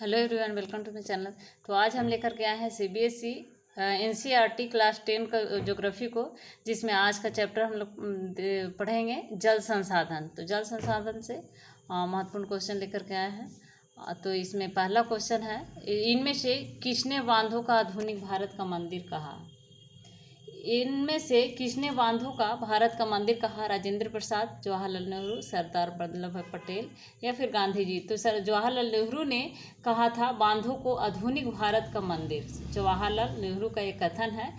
Hello everyone, welcome to my channel. तो आज हम लेकर के आए हैं सीबीएसई एनसीईआरटी क्लास 10 का ज्योग्राफी को, जिसमें आज का चैप्टर हम लोग पढ़ेंगे जल संसाधन। तो जल संसाधन से महत्वपूर्ण क्वेश्चन लेकर के आए हैं। तो इसमें पहला क्वेश्चन है, इनमें से किसने बांधों का आधुनिक भारत का मंदिर कहा? इनमें से किसने बांधों का भारत का मंदिर कहा? राजेंद्र प्रसाद, जवाहरलाल नेहरू, सरदार वल्लभ भाई पटेल या फिर गांधी जी? तो सर जवाहरलाल नेहरू ने कहा था बांधों को आधुनिक भारत का मंदिर। जवाहरलाल नेहरू का एक कथन है,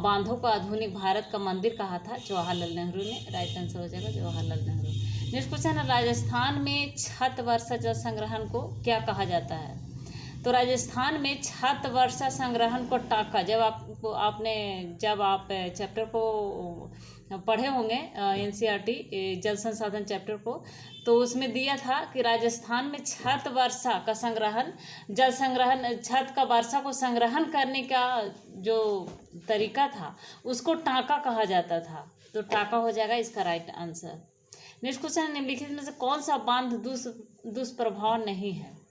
बांधों को आधुनिक भारत का मंदिर कहा था जवाहरलाल नेहरू ने। राइट आंसर हो जाएगा जवाहरलाल नेहरू। नेक्स्ट क्वेश्चन है, राजस्थान में छत वर्षा जल संग्रहण को क्या कहा जाता है? तो राजस्थान में छत वर्षा संग्रहण को टाका, जब आप चैप्टर को पढ़े होंगे एनसीईआरटी जल संसाधन चैप्टर को, तो उसमें दिया था कि राजस्थान में छत वर्षा का संग्रहण, जल संग्रहण, छत का वर्षा को संग्रहण करने का जो तरीका था उसको टाका कहा जाता था। तो टाका हो जाएगा इसका राइट आंसर। नेक्स्ट क्वेश्चन, निम्नलिखित में से कौन सा बांध दुष्प्रभाव नहीं है?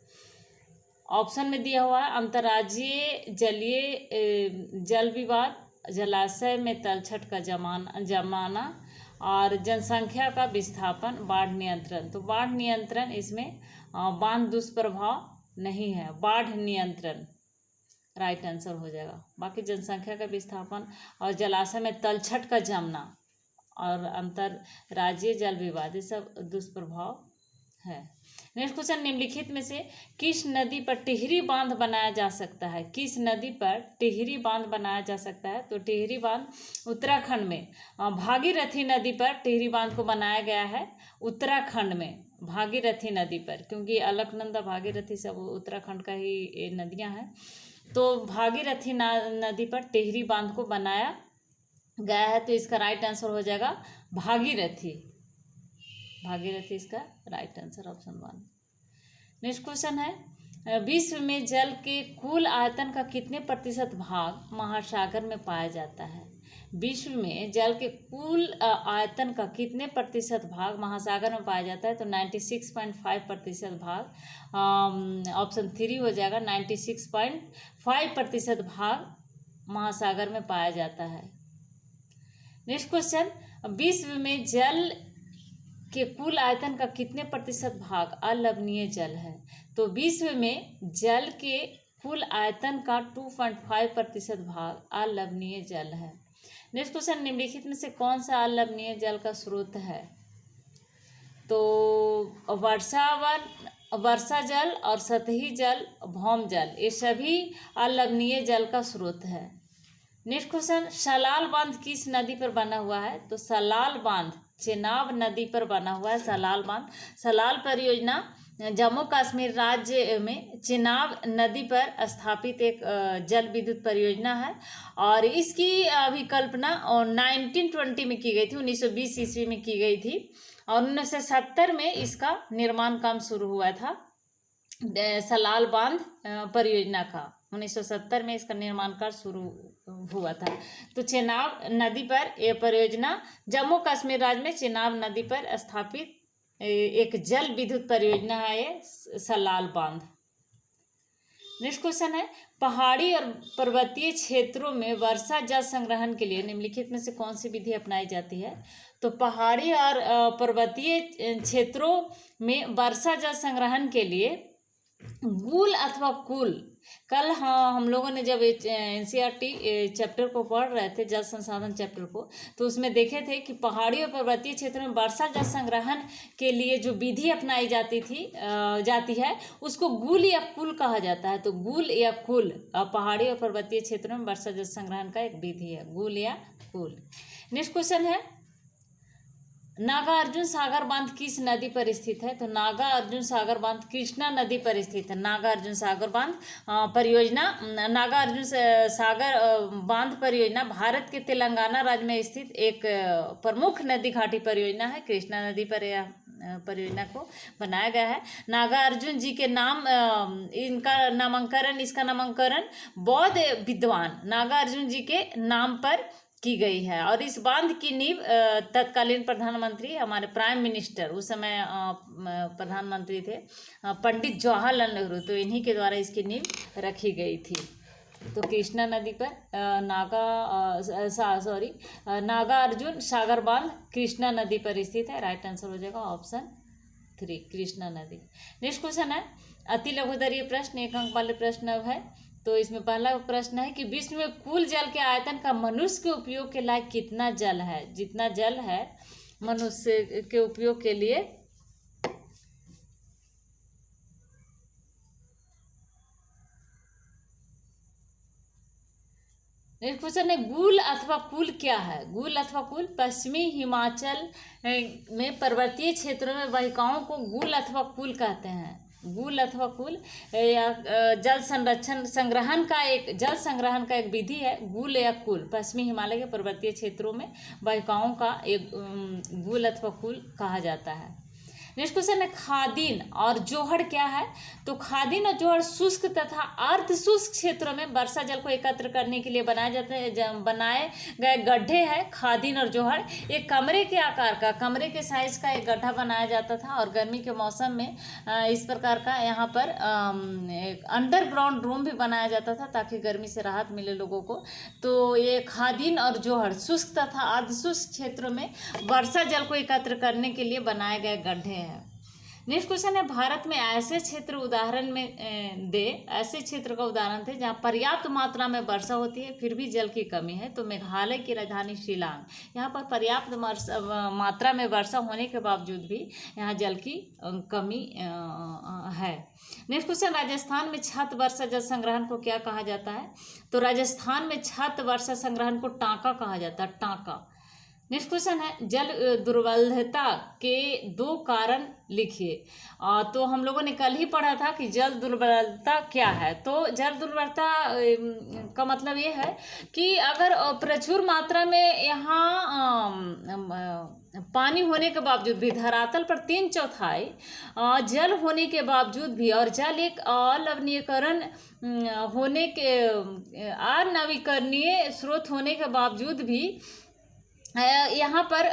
ऑप्शन में दिया हुआ है अंतर्राज्यीय जलीय जल विवाद, जलाशय में तलछट का जमाना और जनसंख्या का विस्थापन, बाढ़ नियंत्रण। तो बाढ़ नियंत्रण इसमें बांध दुष्प्रभाव नहीं है, बाढ़ नियंत्रण राइट आंसर हो जाएगा। बाकी जनसंख्या का विस्थापन और जलाशय में तलछट का जमना और अंतर्राज्यीय जल विवाद, ये सब दुष्प्रभाव है। नेक्स्ट क्वेश्चन, निम्नलिखित में से किस नदी पर टिहरी बांध बनाया जा सकता है? किस नदी पर टिहरी बांध बनाया जा सकता है? तो टिहरी बांध उत्तराखंड में भागीरथी नदी पर टिहरी बांध को बनाया गया है, उत्तराखंड में भागीरथी नदी पर, क्योंकि अलकनंदा भागीरथी सब उत्तराखंड का ही नदियां हैं। तो भागीरथी नदी पर टिहरी बांध को बनाया गया है। तो इसका राइट आंसर हो जाएगा भागीरथी। भागीरथी इसका right answer, option 1। Next question है, विश्व में जल के कुल आयतन का कितने प्रतिशत भाग महासागर में पाया जाता है? विश्व में जल के कुल आयतन का कितने प्रतिशत भाग महासागर में पाया जाता है? तो 96.5% भाग, ऑप्शन 3 हो जाएगा। 96.5% भाग महासागर में पाया जाता है। नेक्स्ट क्वेश्चन, विश्व में जल के कुल आयतन का कितने प्रतिशत भाग अलवणीय जल है? तो विश्व में जल के कुल आयतन का 2.5% भाग अलवणीय जल है। नेक्स्ट क्वेश्चन, निम्नलिखित में से कौन सा अलवणीय जल का स्रोत है? तो वर्षा जल और सतही जल, भौम जल, ये सभी अलवणीय जल का स्रोत है। नेक्स्ट क्वेश्चन, सलाल बांध किस नदी पर बना हुआ है? तो सलाल बांध चेनाब नदी पर बना हुआ है। सलाल बांध, सलाल परियोजना जम्मू कश्मीर राज्य में चेनाब नदी पर स्थापित एक जल विद्युत परियोजना है और इसकी अभिकल्पना 1920 में की गई थी, 1920 ईस्वी में की गई थी और 1970 में इसका निर्माण काम शुरू हुआ था। सलाल बांध परियोजना का 1970 में इसका निर्माण कार्य शुरू हुआ था। तो चेनाब नदी पर यह परियोजना जम्मू कश्मीर राज्य में चेनाब नदी पर स्थापित एक जल विद्युत परियोजना है ये सलाल बांध। नेक्स्ट क्वेश्चन है, पहाड़ी और पर्वतीय क्षेत्रों में वर्षा जल संग्रहण के लिए निम्नलिखित में से कौन सी विधि अपनाई जाती है? तो पहाड़ी और पर्वतीय क्षेत्रों में वर्षा जल संग्रहण के लिए गूल अथवा कुल, कल हम लोगों ने जब एनसीईआरटी चैप्टर को पढ़ रहे थे जल संसाधन चैप्टर को, तो उसमें देखे थे कि पहाड़ी और पर्वतीय क्षेत्रों में वर्षा जल संग्रहण के लिए जो विधि अपनाई जाती है उसको गूल या कुल कहा जाता है। तो गूल या कुल पहाड़ी और पर्वतीय क्षेत्रों में वर्षा जल संग्रहण का एक विधि है, गूल या कुल। नेक्स्ट क्वेश्चन है, नागार्जुन सागर बांध किस नदी पर स्थित है? तो नागार्जुन सागर बांध कृष्णा नदी पर स्थित है। नागार्जुन सागर बांध परियोजना, नागार्जुन सागर बांध परियोजना भारत के तेलंगाना राज्य में स्थित एक प्रमुख नदी घाटी परियोजना है। कृष्णा नदी पर यह परियोजना को बनाया गया है। नागार्जुन जी के नाम इसका नामकरण बौद्ध विद्वान नागार्जुन जी के नाम पर की गई है। और इस बांध की नींव तत्कालीन प्रधानमंत्री, हमारे प्राइम मिनिस्टर उस समय प्रधानमंत्री थे पंडित जवाहरलाल नेहरू, तो इन्हीं के द्वारा इसकी नींव रखी गई थी। तो कृष्णा नदी पर नागार्जुन सागर बांध कृष्णा नदी पर स्थित है। राइट आंसर हो जाएगा ऑप्शन 3, कृष्णा नदी। नेक्स्ट क्वेश्चन है अति लघुदरीय प्रश्न, 1 अंक वाले प्रश्न अब है। तो इसमें पहला प्रश्न है कि विश्व में कुल जल के आयतन का मनुष्य के उपयोग के लायक कितना जल है? जितना जल है मनुष्य के उपयोग के लिए नेक्स्ट क्वेश्चन है गूल अथवा कुल क्या है? गूल अथवा कुल पश्चिमी हिमाचल में पर्वतीय क्षेत्रों में वाहिकाओं को गूल अथवा कुल कहते हैं। गूल अथवा कुल या जल संग्रहण का एक विधि है। गूल या कुल पश्चिमी हिमालय के पर्वतीय क्षेत्रों में वाहिकाओं का एक गूल अथवा कुल कहा जाता है। नेक्स्ट क्वेश्चन है खादीन और जोहड़ क्या है? तो खादीन और जोहड़ शुष्क तथा अर्ध शुष्क क्षेत्रों में वर्षा जल को एकत्र करने के लिए बनाए गए गड्ढे हैं। खादीन और जोहड़ एक कमरे के आकार का, कमरे के साइज का एक गड्ढा बनाया जाता था और गर्मी के मौसम में इस प्रकार का यहाँ पर एक अंडरग्राउंड रूम भी बनाया जाता था ताकि गर्मी से राहत मिले लोगों को। तो ये खादीन और जोहड़ शुष्क तथा अर्ध शुष्क क्षेत्रों में वर्षा जल को एकत्र करने के लिए बनाए गए गड्ढे हैं। नेक्स्ट क्वेश्चन है भारत में ऐसे क्षेत्र का उदाहरण थे जहाँ पर्याप्त मात्रा में वर्षा होती है फिर भी जल की कमी है। तो मेघालय की राजधानी शिलांग, यहाँ पर पर्याप्त मात्रा में वर्षा होने के बावजूद भी यहाँ जल की कमी है। नेक्स्ट क्वेश्चन राजस्थान में छत वर्षा जल संग्रहण को क्या कहा जाता है? तो राजस्थान में छत वर्षा संग्रहण को टांका कहा जाता है, टांका। नेक्स्ट क्वेश्चन है जल दुर्लभता के 2 कारण लिखिए। तो हम लोगों ने कल ही पढ़ा था कि जल दुर्लभता क्या है। तो जल दुर्लभता का मतलब ये है कि अगर प्रचुर मात्रा में यहाँ पानी होने के बावजूद भी, धरातल पर 3/4 जल होने के बावजूद भी और जल एक अनवीकरणीय स्रोत होने के बावजूद भी यहाँ पर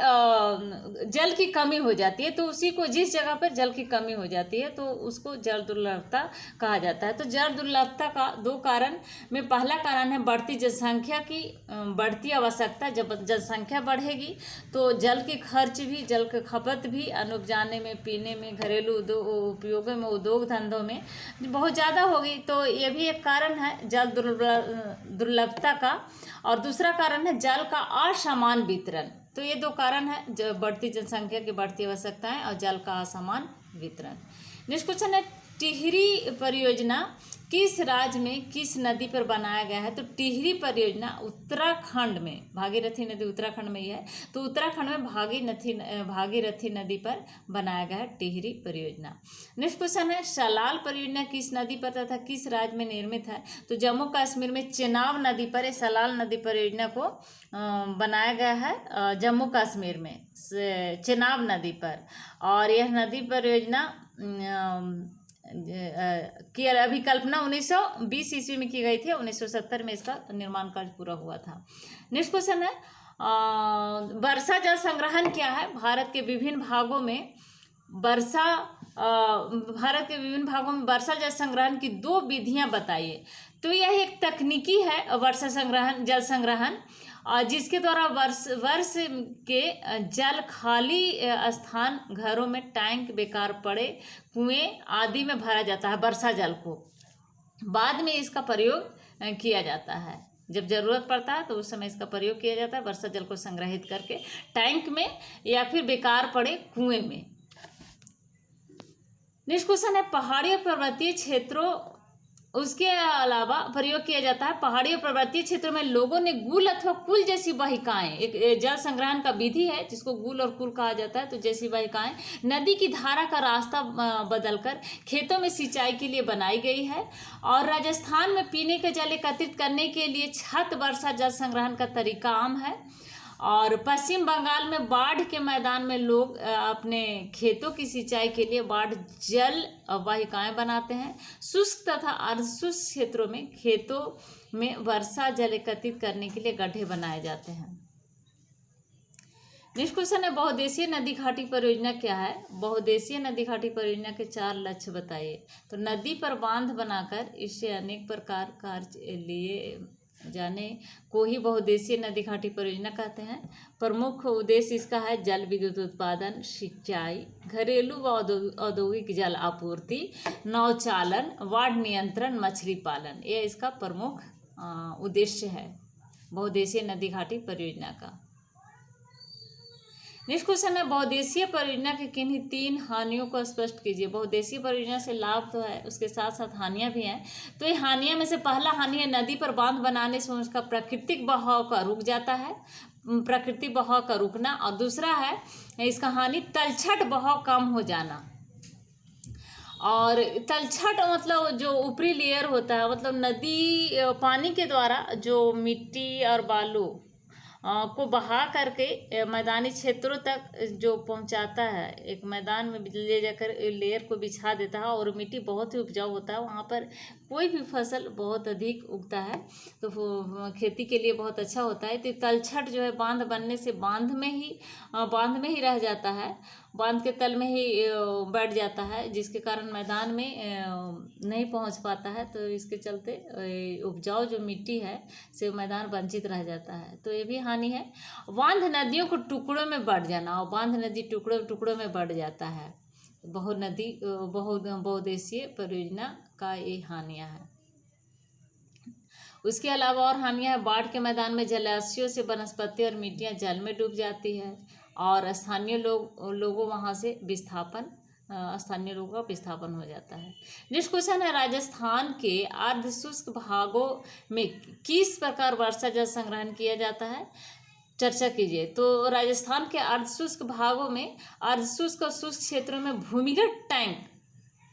जल की कमी हो जाती है, तो उसी को जिस जगह पर जल की कमी हो जाती है तो उसको जल दुर्लभता कहा जाता है। तो जल दुर्लभता का 2 कारण में पहला कारण है बढ़ती जनसंख्या की बढ़ती आवश्यकता। जब जनसंख्या बढ़ेगी तो जल की खर्च भी, जल की खपत भी अन्न उपजाने में, पीने में, घरेलू उपयोगों में, उद्योग धंधों में बहुत ज़्यादा होगी। तो ये भी एक कारण है जल दुर्लभता का। और दूसरा कारण है जल का असमान वितरण। तो ये 2 कारण है, जो बढ़ती जनसंख्या की बढ़ती आवश्यकताएं और जल का असमान वितरण। नेक्स्ट क्वेश्चन है टिहरी परियोजना किस राज्य में किस नदी पर बनाया गया है? तो टिहरी परियोजना उत्तराखंड में, भागीरथी नदी उत्तराखंड में ही है, तो उत्तराखंड में भागीरथी नदी पर बनाया गया है टिहरी परियोजना। नेक्स्ट क्वेश्चन है सलाल परियोजना किस नदी पर तथा किस राज्य में निर्मित है? तो जम्मू कश्मीर में चेनाब नदी पर सलाल नदी परियोजना को बनाया गया है जम्मू कश्मीर में चेनाब नदी पर। और यह नदी परियोजना की अभी कल्पना 1920 ईस्वी में की गई थी। 1970 में इसका निर्माण कार्य पूरा हुआ था। नेक्स्ट क्वेश्चन है वर्षा जल संग्रहण क्या है? भारत के विभिन्न भागों में वर्षा जल संग्रहण की 2 विधियां बताइए। तो यह एक तकनीकी है वर्षा संग्रहण, जल संग्रहण, जिसके द्वारा वर्ष के जल खाली स्थान, घरों में टैंक, बेकार पड़े कुएं आदि में भरा जाता है वर्षा जल को। बाद में इसका प्रयोग किया जाता है, जब जरूरत पड़ता है तो उस समय इसका प्रयोग किया जाता है वर्षा जल को संग्रहित करके टैंक में या फिर बेकार पड़े कुएं में। नेक्स्ट क्वेश्चन है पहाड़ी और पर्वतीय क्षेत्रों उसके अलावा प्रयोग किया जाता है। पहाड़ी और पर्वतीय क्षेत्रों में लोगों ने गूल अथवा कुल जैसी वाहिकाएं, एक जल संग्रहण का विधि है जिसको गूल और कुल कहा जाता है, तो जैसी वाहिकाएं नदी की धारा का रास्ता बदलकर खेतों में सिंचाई के लिए बनाई गई है। और राजस्थान में पीने का जल एकत्रित करने के लिए छत वर्षा जल संग्रहण का तरीका आम है। और पश्चिम बंगाल में बाढ़ के मैदान में लोग अपने खेतों की सिंचाई के लिए बाढ़ जल वाहिकाएं बनाते हैं। शुष्क तथा अर्धशुष्क क्षेत्रों में खेतों में वर्षा जल एकत्रित करने के लिए गड्ढे बनाए जाते हैं। नेक्स्ट क्वेश्चन है, बहुउद्देशीय नदी घाटी परियोजना क्या है? बहुउद्देशीय नदी घाटी परियोजना के 4 लक्ष्य बताइए। तो नदी पर बांध बनाकर इससे अनेक प्रकार कार्य लिए जाने को ही बहुउद्देशीय नदी घाटी परियोजना कहते हैं। प्रमुख उद्देश्य इसका है जल विद्युत उत्पादन, सिंचाई, घरेलू व औद्योगिक जल आपूर्ति, नौचालन, बाढ़ नियंत्रण, मछली पालन। यह इसका प्रमुख उद्देश्य है बहुउद्देशीय नदी घाटी परियोजना का। नेक्स्ट क्वेश्चन है, बहुउद्देशीय परियोजना के किन्हीं 3 हानियों को स्पष्ट कीजिए। बहुउद्देशीय परियोजना से लाभ तो है, उसके साथ साथ हानियां भी हैं। तो ये हानियां में से पहला हानि है नदी पर बांध बनाने से उसका प्राकृतिक बहाव का रुक जाता है, प्राकृतिक बहाव का रुकना। और दूसरा है इसका हानि तलछट बहाव कम हो जाना। और तलछट मतलब जो ऊपरी लेयर होता है, मतलब नदी पानी के द्वारा जो मिट्टी और बालू को बहा करके मैदानी क्षेत्रों तक जो पहुंचाता है, एक मैदान में ले जाकर लेयर को बिछा देता है और मिट्टी बहुत ही उपजाऊ होता है, वहाँ पर कोई भी फसल बहुत अधिक उगता है, तो वो खेती के लिए बहुत अच्छा होता है। तो तलछट जो है बांध बनने से बांध में ही रह जाता है, बांध के तल में ही बैठ जाता है, जिसके कारण मैदान में नहीं पहुंच पाता है। तो इसके चलते उपजाऊ जो मिट्टी है से मैदान वंचित रह जाता है, तो ये भी हानि है। बांध नदियों को टुकड़ों में बढ़ जाना, और बांध नदी टुकड़ों में बढ़ जाता है। बहुउद्देशीय परियोजना का ये हानियाँ है। उसके अलावा और हानियाँ है, बाढ़ के मैदान में जलाशयों से वनस्पति और मिट्टियाँ जल में डूब जाती है, और स्थानीय लोगों वहाँ से स्थानीय लोगों का विस्थापन हो जाता है। नेक्स्ट क्वेश्चन है, राजस्थान के अर्धशुष्क भागों में किस प्रकार वर्षा जल संग्रहण किया जाता है? चर्चा कीजिए। तो राजस्थान के अर्धशुष्क भागों में, अर्धशुष्क और शुष्क क्षेत्रों में भूमिगत टैंक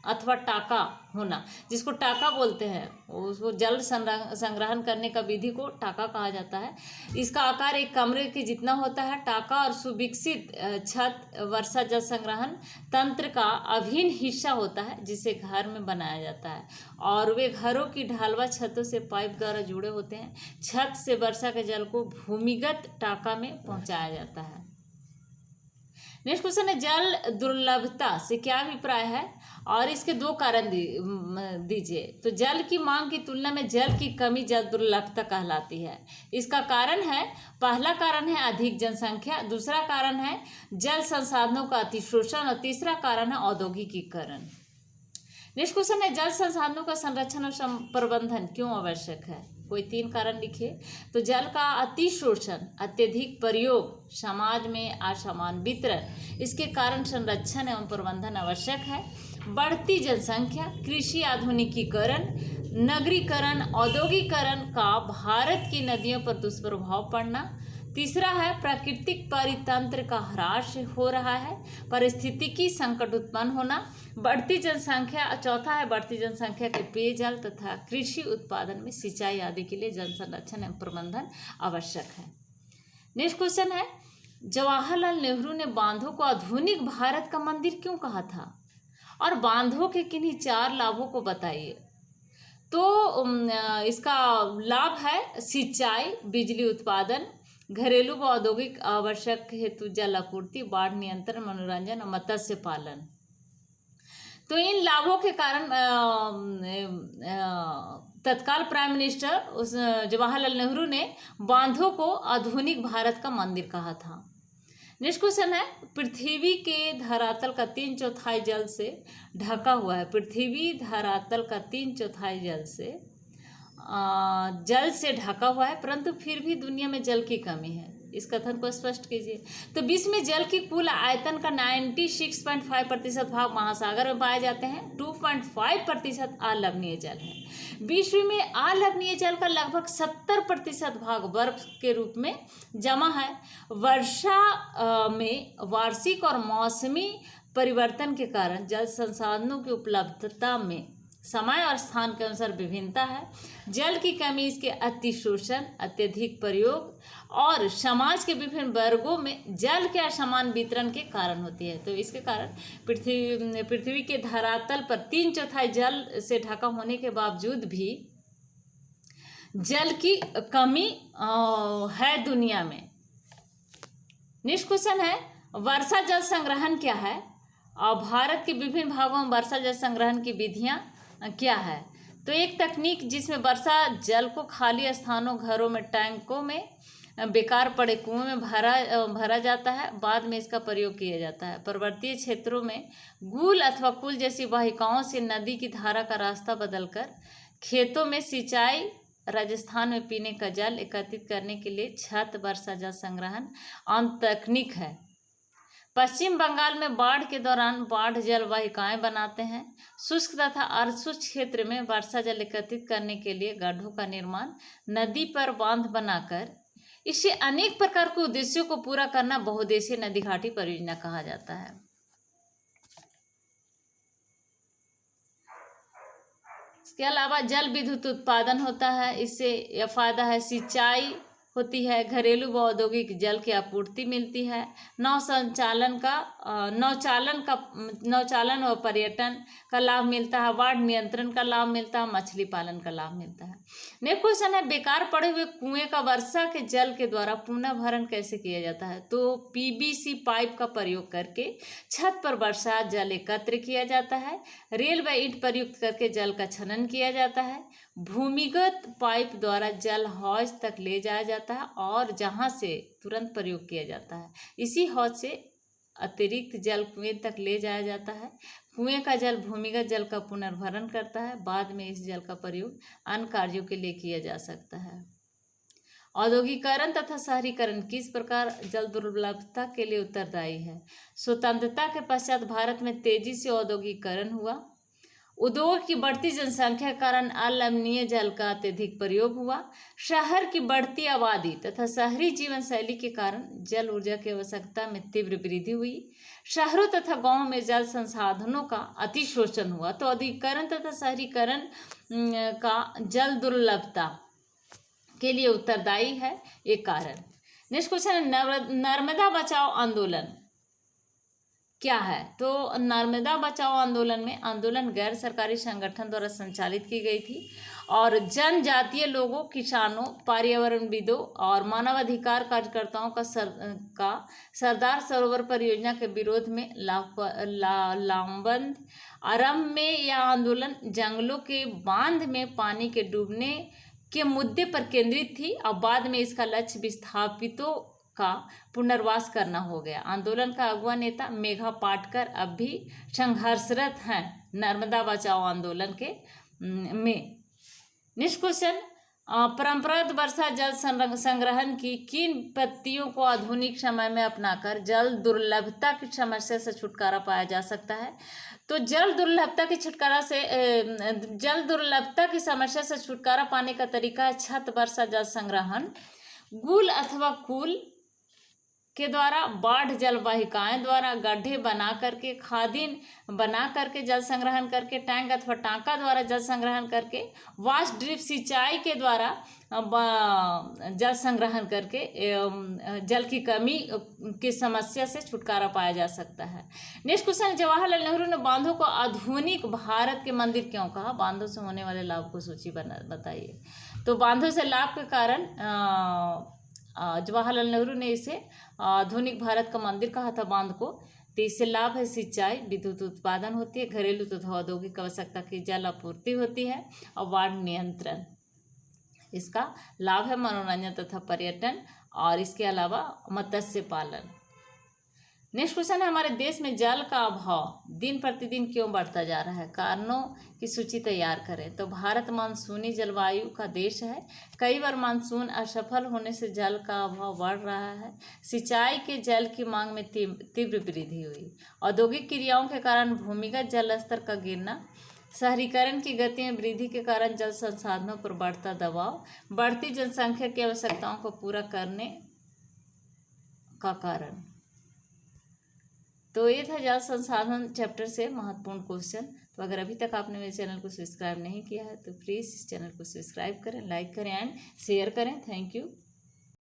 अथवा टाका होना, जिसको टाका बोलते हैं, उसको जल संग्रहण करने का विधि को टाका कहा जाता है। इसका आकार एक कमरे के जितना होता है। टाका और सुविकसित छत वर्षा जल संग्रहण तंत्र का अभिन्न हिस्सा होता है, जिसे घर में बनाया जाता है, और वे घरों की ढालवा छतों से पाइप द्वारा जुड़े होते हैं। छत से वर्षा के जल को भूमिगत टाका में पहुंचाया जाता है। नेक्स्ट क्वेश्चन है, जल दुर्लभता से क्या अभिप्राय है और इसके 2 कारण दीजिए। तो जल की मांग की तुलना में जल की कमी जल दुर्लभता कहलाती है। इसका कारण है, पहला कारण है अधिक जनसंख्या, दूसरा कारण है जल संसाधनों का अतिशोषण, और तीसरा कारण है औद्योगिकीकरण। नेक्स्ट क्वेश्चन है, जल संसाधनों का संरक्षण और प्रबंधन क्यों आवश्यक है? कोई 3 कारण लिखिए। तो जल का अतिशोषण, अत्यधिक प्रयोग, समाज में असमान वितरण, इसके कारण संरक्षण एवं प्रबंधन आवश्यक है। बढ़ती जनसंख्या, कृषि आधुनिकीकरण, नगरीकरण, औद्योगिकरण का भारत की नदियों पर दुष्प्रभाव पड़ना। तीसरा है प्राकृतिक परितंत्र का ह्रास हो रहा है, पारिस्थितिकी संकट उत्पन्न होना। बढ़ती जनसंख्या, चौथा है बढ़ती जनसंख्या के पेयजल तथा कृषि उत्पादन में सिंचाई आदि के लिए जल संरक्षण एवं प्रबंधन आवश्यक है। नेक्स्ट क्वेश्चन है, जवाहरलाल नेहरू ने बांधों को आधुनिक भारत का मंदिर क्यों कहा था, और बांधों के किन्हीं 4 लाभों को बताइए। तो इसका लाभ है सिंचाई, बिजली उत्पादन, घरेलू व औद्योगिक आवश्यक हेतु जल आपूर्ति, बाढ़ नियंत्रण, मनोरंजन और मत्स्य पालन। तो इन लाभों के कारण तत्काल प्राइम मिनिस्टर जवाहरलाल नेहरू ने बांधों को आधुनिक भारत का मंदिर कहा था। नेक्स्ट क्वेश्चन है, पृथ्वी के धरातल का 3/4 जल से ढका हुआ है। पृथ्वी धरातल का 3/4 जल से ढका हुआ है, परंतु फिर भी दुनिया में जल की कमी है। इस कथन को स्पष्ट कीजिए। तो विश्व में जल की कुल आयतन का 96.5% भाग महासागर में पाए जाते हैं। 2.5% अलवणीय जल है। विश्व में अलवणीय जल का लगभग 70% भाग बर्फ के रूप में जमा है। वर्षा में वार्षिक और मौसमी परिवर्तन के कारण जल संसाधनों की उपलब्धता में समय और स्थान के अनुसार विभिन्नता है। जल की कमी, इसके अतिशोषण, अत्यधिक प्रयोग और समाज के विभिन्न वर्गों में जल के असमान वितरण के कारण होती है। तो इसके कारण पृथ्वी के धरातल पर 3/4 जल से ढका होने के बावजूद भी जल की कमी है दुनिया में। नेक्स्ट क्वेश्चन है, वर्षा जल संग्रहण क्या है और भारत के विभिन्न भागों में वर्षा जल संग्रहण की विधियां क्या है। तो एक तकनीक जिसमें वर्षा जल को खाली स्थानों, घरों में, टैंकों में, बेकार पड़े कुएं में भरा जाता है, बाद में इसका प्रयोग किया जाता है। पर्वतीय क्षेत्रों में गूल अथवा कुल जैसी वाहिकाओं से नदी की धारा का रास्ता बदलकर खेतों में सिंचाई, राजस्थान में पीने का जल एकत्रित करने के लिए छत वर्षा जल संग्रहण आम तकनीक है। पश्चिम बंगाल में बाढ़ के दौरान बाढ़ जल वाहिकाएं बनाते हैं। शुष्क तथा अर्धशुष्क क्षेत्र में वर्षा जल एकत्रित करने के लिए गड्ढों का निर्माण, नदी पर बांध बनाकर इससे अनेक प्रकार के उद्देश्यों को पूरा करना बहुउद्देशीय नदी घाटी परियोजना कहा जाता है। इसके अलावा जल विद्युत उत्पादन होता है। इससे यह फायदा है, सिंचाई होती है, घरेलू व औद्योगिक जल की आपूर्ति मिलती है, नौचालन व पर्यटन का लाभ मिलता है, बाढ़ नियंत्रण का लाभ मिलता है, मछली पालन का लाभ मिलता है। नेक्स्ट क्वेश्चन है, बेकार पड़े हुए कुएं का वर्षा के जल के द्वारा पुनः भरण कैसे किया जाता है। तो पीवीसी पाइप का प्रयोग करके छत पर वर्षा जल एकत्र किया जाता है। रेल व ईंट प्रयुक्त करके जल का छनन किया जाता है। भूमिगत पाइप द्वारा जल हौज तक ले जाया जाता है और जहां से तुरंत प्रयोग किया जाता है। इसी हौज से अतिरिक्त जल कुएं तक ले जाया जाता है। कुएं का जल भूमिगत जल का पुनर्भरण करता है। बाद में इस जल का प्रयोग अन्य कार्यों के लिए किया जा सकता है। औद्योगिकरण तथा शहरीकरण किस प्रकार जल दुर्लभता के लिए उत्तरदायी है। स्वतंत्रता के पश्चात भारत में तेजी से औद्योगिकरण हुआ। उद्योग की बढ़ती जनसंख्या के कारण अलवणीय जल का अत्यधिक प्रयोग हुआ। शहर की बढ़ती आबादी तथा शहरी जीवन शैली के कारण जल ऊर्जा की आवश्यकता में तीव्र वृद्धि हुई। शहरों तथा गांवों में जल संसाधनों का अतिशोषण हुआ। तो औद्योगिकरण तथा शहरीकरण का जल दुर्लभता के लिए उत्तरदायी है एक कारण। नेक्स्ट क्वेश्चन है, नर्मदा बचाओ आंदोलन क्या है। तो नर्मदा बचाओ आंदोलन में आंदोलन गैर सरकारी संगठन द्वारा संचालित की गई थी और जनजातीय लोगों, किसानों, पर्यावरणविदों और मानवाधिकार कार्यकर्ताओं का सरदार सरोवर परियोजना के विरोध में लामबंद। आरंभ में यह आंदोलन जंगलों के बांध में पानी के डूबने के मुद्दे पर केंद्रित थी और बाद में इसका लक्ष्य विस्थापितों का पुनर्वास करना हो गया। आंदोलन का अगुवा नेता मेघा पाटकर अब भी संघर्षरत हैं नर्मदा बचाओ आंदोलन के में। नेक्स्ट क्वेश्चन, परंपरागत वर्षा जल संग्रहण की किन पद्धतियों को आधुनिक समय में अपनाकर जल दुर्लभता की समस्या से छुटकारा पाया जा सकता है। तो जल दुर्लभता की समस्या से छुटकारा पाने का तरीका है छत वर्षा जल संग्रहण। गूल अथवा कूल के द्वारा, बाढ़ जल वाहिकाएं द्वारा, गड्ढे बना करके, खादिन बना करके जल संग्रहण करके, टैंक अथवा टांका द्वारा जल संग्रहण करके, वाश ड्रिप सिंचाई के द्वारा जल संग्रहण करके जल की कमी की समस्या से छुटकारा पाया जा सकता है। नेक्स्ट क्वेश्चन, जवाहरलाल नेहरू ने बांधों को आधुनिक भारत के मंदिर क्यों कहा। बांधों से होने वाले लाभ को सूची बताइए। तो बांधों से लाभ के कारण जवाहरलाल नेहरू ने इसे आधुनिक भारत का मंदिर कहा था बांध को। तो इससे लाभ है, सिंचाई, विद्युत उत्पादन होती है, घरेलू तथा औद्योगिक आवश्यकता की जल आपूर्ति होती है और बाढ़ नियंत्रण इसका लाभ है, मनोरंजन तथा पर्यटन और इसके अलावा मत्स्य पालन। नेक्स्ट क्वेश्चन है, हमारे देश में जल का अभाव दिन प्रतिदिन क्यों बढ़ता जा रहा है। कारणों की सूची तैयार करें। तो भारत मानसूनी जलवायु का देश है। कई बार मानसून असफल होने से जल का अभाव बढ़ रहा है। सिंचाई के जल की मांग में तीव्र वृद्धि हुई। औद्योगिक क्रियाओं के कारण भूमिगत जल स्तर का गिरना, शहरीकरण की गति में वृद्धि के कारण जल संसाधनों पर बढ़ता दबाव, बढ़ती जनसंख्या की आवश्यकताओं को पूरा करने का कारण। तो ये था जल संसाधन चैप्टर से महत्वपूर्ण क्वेश्चन। तो अगर अभी तक आपने मेरे चैनल को सब्सक्राइब नहीं किया है तो प्लीज़ इस चैनल को सब्सक्राइब करें, लाइक करें एंड शेयर करें। Thank you.